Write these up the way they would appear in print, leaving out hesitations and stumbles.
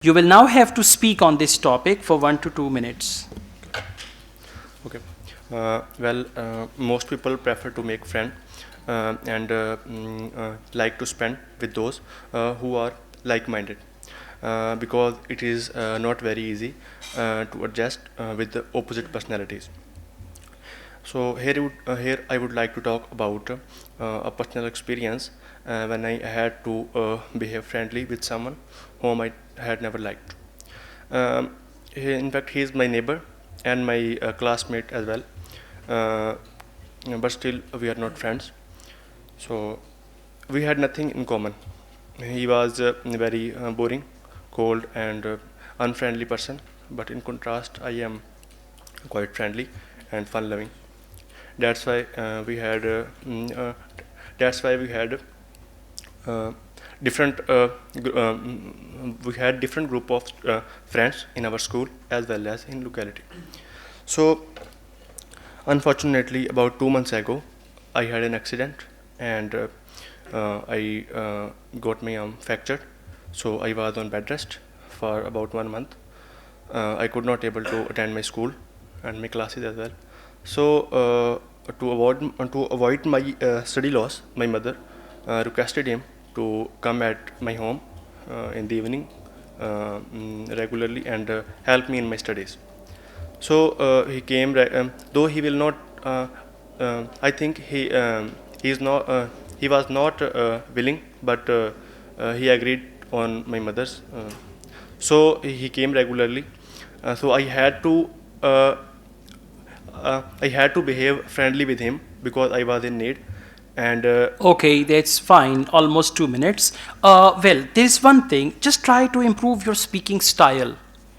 You will now have to speak on this topic for 1 to 2 minutes. Okay. Most people prefer to make friends and like to spend with those who are like-minded because it is not very easy to adjust with the opposite personalities. So here I would like to talk about a personal experience when I had to behave friendly with someone whom I had never liked. In fact, he is my neighbor and my classmate as well, uh, but still we are not friends. So we had nothing in common. He was a very boring, cold and unfriendly person, but in contrast I am quite friendly and fun-loving. That's why we had that's why uh, different we had different group of friends in our school as well as in locality. So unfortunately, about 2 months ago, I had an accident and I got my arm fractured. So I was on bed rest for about 1 month. I could not able to attend my school and my classes as well. So to avoid my study loss, my mother requested him to come at my home in the evening regularly and help me in my studies. So he came, though he will not. I think he is not. He was not willing, but he agreed on my mother's. So he came regularly. So uh, I had to behave friendly with him because I was in need, and Okay, that's fine. Almost 2 minutes. Well, there's one thing. Just try to improve your speaking style.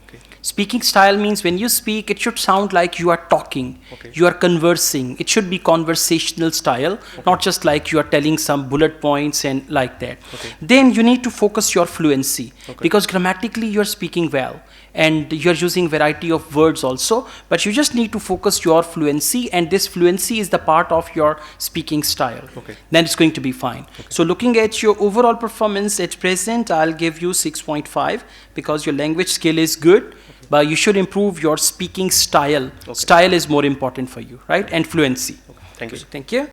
okay, Speaking style means when you speak, it should sound like you are talking, okay, you are conversing. It should be conversational style, not just like you are telling some bullet points and like that. okay, Then you need to focus your fluency okay, because grammatically you are speaking well and you are using variety of words also, but you just need to focus your fluency, and this fluency is the part of your speaking style. okay. Then it's going to be fine. So looking at your overall performance at present, I'll give you 6.5 because your language skill is good, but you should improve your speaking style. Okay. Style is more important for you, right? And fluency. Thank you. Thank you.